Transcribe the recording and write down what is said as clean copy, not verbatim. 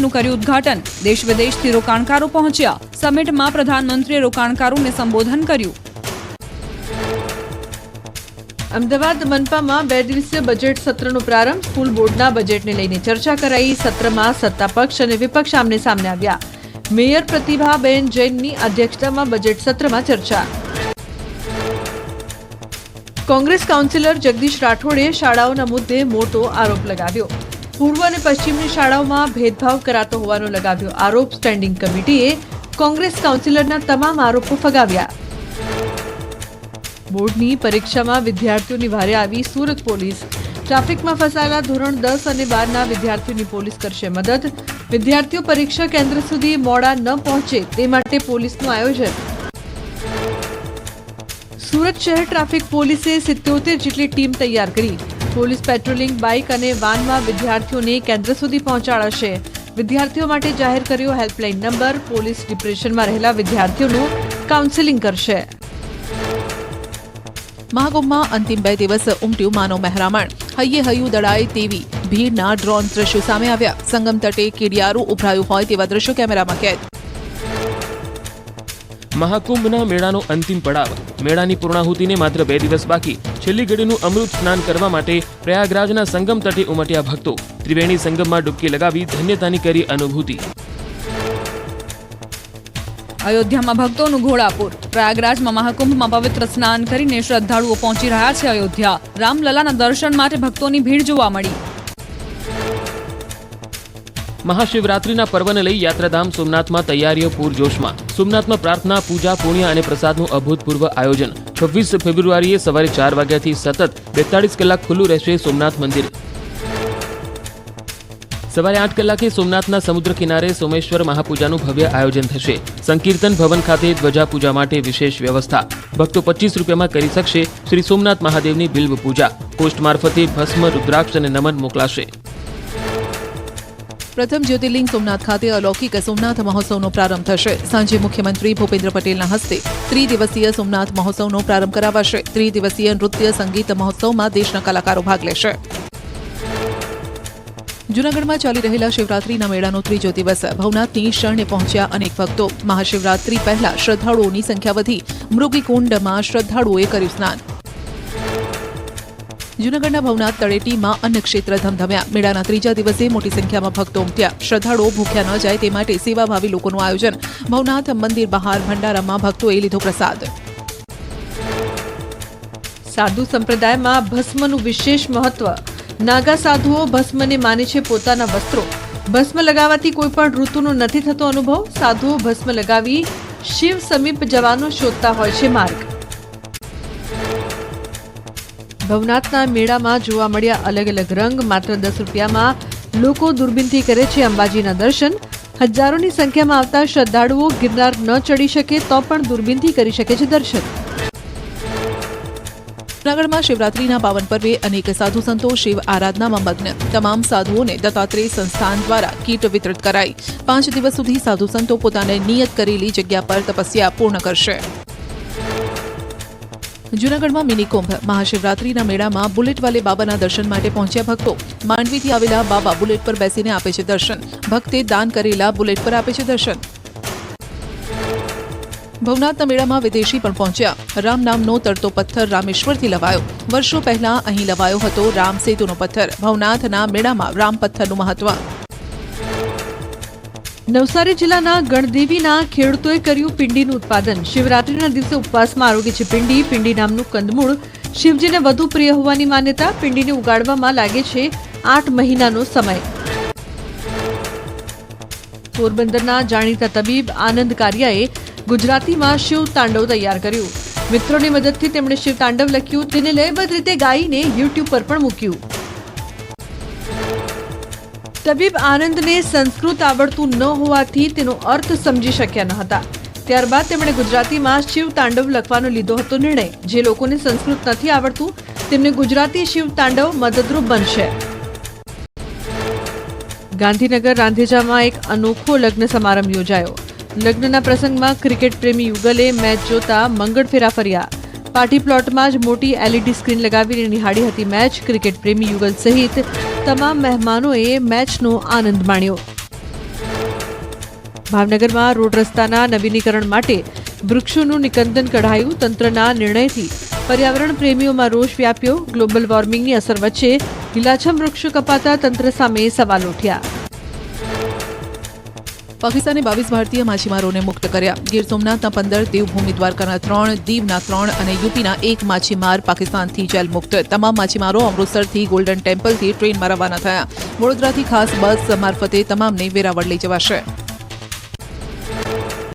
સમિટનું કર્યું ઉદ્ઘાટન। દેશ વિદેશથી રોકાણકારો પહોંચ્યા। સમિટમાં પ્રધાનમંત્રીએ રોકાણકારોને સંબોધન કર્યું। અમદાવાદ મનપામાં 2 દિવસીય બજેટ સત્રનો પ્રારંભ। સ્કૂલ બોર્ડના બજેટને લઈને ચર્ચા કરાઈ। સત્રમાં સત્તાપક્ષ અને વિપક્ષ આમને સામને આવ્યા। મેયર પ્રતિભાબેન જૈનની અધ્યક્ષતામાં બજેટ સત્રમાં ચર્ચા। કોંગ્રેસ કાઉન્સિલર જગદીશ રાઠોડે શાળાઓના મુદ્દે મોટો આરોપ લગાવ્યો। પૂર્વ અને પશ્ચિમની શાળાઓમાં ભેદભાવ કરાતો હોવાનો લગાવ્યો આરોપ। સ્ટેન્ડિંગ કમિટીએ કોંગ્રેસ કાઉન્સિલરના તમામ આરોપો ફગાવ્યા। બોર્ડની પરીક્ષામાં વિદ્યાર્થીઓની ભારે આવી સુરત પોલીસ। ટ્રાફિકમાં ફસાયેલા ધોરણ 10 અને 12ના વિદ્યાર્થીઓની પોલીસ કરશે મદદ। વિદ્યાર્થીઓ પરીક્ષા કેન્દ્ર સુધી મોડા ન પહોંચે તે માટે પોલીસનું આયોજન। સુરત શહેર ટ્રાફિક પોલીસે 77 જેટલી ટીમ તૈયાર કરી। પોલીસ પેટ્રોલિંગ બાઇક અને વાનમાં વિદ્યાર્થીઓને કેન્દ્ર સુધી પહોંચાડશે। વિદ્યાર્થીઓ માટે જાહેર કર્યો હેલ્પલાઇન નંબર। પોલીસ ડિપ્રેશનમાં રહેલા વિદ્યાર્થીઓનું કાઉન્સેલિંગ કરશે। મહાકુંભમાં અંતિમ 2 દિવસ ઉમટ્યું માનવ મહેરામણ। હૈયે હૈયું દળાય તેવી ભીડના ડ્રોન દ્રશ્યો સામે આવ્યા। સંગમ તટે કીડિયારું ઉભરાયું હોય તેવા દ્રશ્યો કેમેરામાં કેદ। મહાકુંભના મેળાનો અંતિમ પડાવ। મેળાની પૂર્ણાહુતિને માત્ર 2 દિવસ બાકી। છેલ્લી ઘડીનું અમૃત સ્નાન કરવા માટે પ્રયાગરાજના સંગમ તટે ઉમટ્યા ભક્તો। ત્રિવેણી સંગમમાં ડૂબકી લગાવી ધન્યતાની કરી અનુભૂતિ। અયોધ્યામાં ભક્તોનું ઘોડાપુર। પ્રયાગરાજમાં મહાકુંભમાં પવિત્ર સ્નાન કરીને શ્રદ્ધાળુઓ પહોંચી રહ્યા છે અયોધ્યા। રામલલાના દર્શન માટે ભક્તોની ભીડ જોવા મળી। મહાશિવરાત્રીના પર્વને લઈ યાત્રાધામ સોમનાથમાં તૈયારીઓ પૂરજોશમાં। સોમનાથમાં પ્રાર્થના, પૂજા, પુણ્ય અને પ્રસાદનું અભૂતપૂર્વ આયોજન। 26 ફેબ્રુઆરીએ સવારે 4 વાગ્યાથી સતત 42 કલાક ખુલ્લું રહેશે સોમનાથ મંદિર। સવારે 8 કલાકે સોમનાથના સમુદ્ર કિનારે સોમેશ્વર મહાપૂજાનું ભવ્ય આયોજન થશે। સંકીર્તન ભવન ખાતે ધ્વજા પૂજા માટે વિશેષ વ્યવસ્થા। ભક્તો 25 રૂપિયામાં કરી શકશે શ્રી સોમનાથ મહાદેવની બિલ્વ પૂજા। પોસ્ટ મારફતે ભસ્મ, રુદ્રાક્ષ અને નમન મોકલાશે। પ્રથમ જ્યોતિર્લિંગ સોમનાથ ખાતે અલૌકિક સોમનાથ મહોત્સવનો પ્રારંભ થશે। સાંજે મુખ્યમંત્રી ભૂપેન્દ્ર પટેલના હસ્તે 3 દિવસીય સોમનાથ મહોત્સવનો પ્રારંભ કરાવાશે। 3 દિવસીય નૃત્ય સંગીત મહોત્સવમાં દેશના કલાકારો ભાગ લેશે। જૂનાગઢમાં ચાલી રહેલા શિવરાત્રીના મેળાનો 3જો દિવસ। ભવનાથની શરણે પહોંચ્યા અનેક ભક્તો। મહાશિવરાત્રી પહેલા શ્રદ્ધાળુઓની સંખ્યા વધી। મૃગીકુંડમાં શ્રદ્ધાળુઓએ કર્યું સ્નાન। જૂનાગઢના ભવનાથ તળેટીમાં અન્નક્ષેત્ર ધમધમ્યા। મેળાના 3જા દિવસે મોટી સંખ્યામાં ભક્તો ઉમટ્યા। શ્રદ્ધાળુઓ ભૂખ્યા ન જાય તે માટે સેવાભાવી લોકોનું આયોજન। ભવનાથ મંદિર બહાર ભંડારામાં ભક્તોએ લીધો પ્રસાદ। સાધુ સંપ્રદાયમાં ભસ્મનું વિશેષ મહત્વ। નાગા સાધુઓ ભસ્મને માને છે પોતાના વસ્ત્રો। ભસ્મ લગાવવાથી કોઈ પણ ઋતુનો નથી થતો અનુભવ। સાધુઓ ભસ્મ લગાવી શિવ સમીપ જવાનો શોધતા હોય છે માર્ગ। ભવનાથના મેળામાં જોવા મળ્યા અલગ અલગ રંગ। માત્ર 10 રૂપિયામાં લોકો દૂરબીનથી કરે છે અંબાજીના દર્શન। હજારોની સંખ્યામાં આવતા શ્રદ્ધાળુઓ ગિરનાર ન ચડી શકે તો પણ દૂરબીનથી કરી શકે છે દર્શન। જૂનાગઢમાં શિવરાત્રીના પાવન પર્વે અનેક સાધુ સંતો શિવ આરાધનામાં મગ્ન। તમામ સાધુઓને દત્તાત્રેય સંસ્થાન દ્વારા કીટ વિતરિત કરાઈ। 5 દિવસ સુધી સાધુ સંતો પોતાને નિયત કરેલી જગ્યા પર તપસ્યા પૂર્ણ કરશે। જૂનાગઢમાં મિની કુંભ। મહાશિવરાત્રીના મેળામાં બુલેટવાલે બાબાના દર્શન માટે પહોંચ્યા ભક્તો। માંડવીથી આવેલા બાબા બુલેટ પર બેસીને આપે છે દર્શન। ભક્તે દાન કરેલા બુલેટ પર આપે છે દર્શન। ભવનાથના મેળામાં વિદેશી પણ પહોંચ્યા। રામ નામનો તરતો પથ્થર રામેશ્વરથી લવાયો। વર્ષો પહેલા અહીં લવાયો હતો રામ સેતુનો પથ્થર। ભવનાથના મેળામાં રામ પથ્થરનું મહત્વ। નવસારી જિલ્લાના ગણદેવીના ખેડૂતોએ કર્યું પિંડીનું ઉત્પાદન। શિવરાત્રીના દિવસે ઉપવાસમાં આરોગ્ય છે પિંડી। પિંડી નામનું કંદમૂળ શિવજીને વધુ પ્રિય હોવાની માન્યતા। પિંડીને ઉગાડવામાં લાગે છે 8 મહિનાનો સમય। પોરબંદરના જાણીતા તબીબ આનંદ કારિયાએ ગુજરાતીમાં શિવ તાંડવ તૈયાર કર્યું। મિત્રોની મદદથી તેમણે શિવ તાંડવ લખ્યું, તેને લયબદ્ધ રીતે ગાઈને યુટ્યુબ પર પણ મૂક્યું। તબીબ આનંદને સંસ્કૃત આવડતું ન હોવાથી તેનો અર્થ સમજી શક્યા ન હતા। ત્યારબાદ તેમણે ગુજરાતીમાં શિવ તાંડવ લખવાનો લીધો હતો નિર્ણય। જે લોકોને સંસ્કૃત નથી આવડતું તેમને ગુજરાતી શિવ તાંડવ મદદરૂપ બનશે। ગાંધીનગર રાંધેજામાં એક અનોખો લગ્ન સમારંભ યોજાયો। લગ્નના પ્રસંગમાં ક્રિકેટ પ્રેમી યુગલે મેચ જોતા મંગળફેરા ફર્યા। પાર્ટી પ્લોટમાં જ મોટી LED સ્ક્રીન લગાવીને નિહાળી હતી મેચ। ક્રિકેટ પ્રેમી યુગલ સહિત તમામ મહેમાનોએ મેચનો આનંદ માણ્યો। ભાવનગરમાં રોડ રસ્તાના નવીનીકરણ માટે વૃક્ષોનું નિકંદન કઢાયું. તંત્રના નિર્ણયથી પર્યાવરણ પ્રેમીઓમાં રોષ વ્યાપ્યો. ગ્લોબલ વોર્મિંગની અસર વચ્ચે લીલાછમ વૃક્ષો કપાતા તંત્ર સામે સવાલ ઉઠ્યા. પાકિસ્તાને 22 ભારતીય માછીમારોને મુક્ત કર્યા. ગીર સોમનાથના 15, દેવભૂમિ દ્વારકાના 3, દીવના 3 અને યુપીના 1 માછીમાર પાકિસ્તાનથી જેલ મુક્ત. તમામ માછીમારો અમૃતસરથી ગોલ્ડન ટેમ્પલથી ટ્રેનમાં રવાના થયા. વડોદરાથી ખાસ બસ મારફતે તમામને વેરાવળ લઈ જવાશે.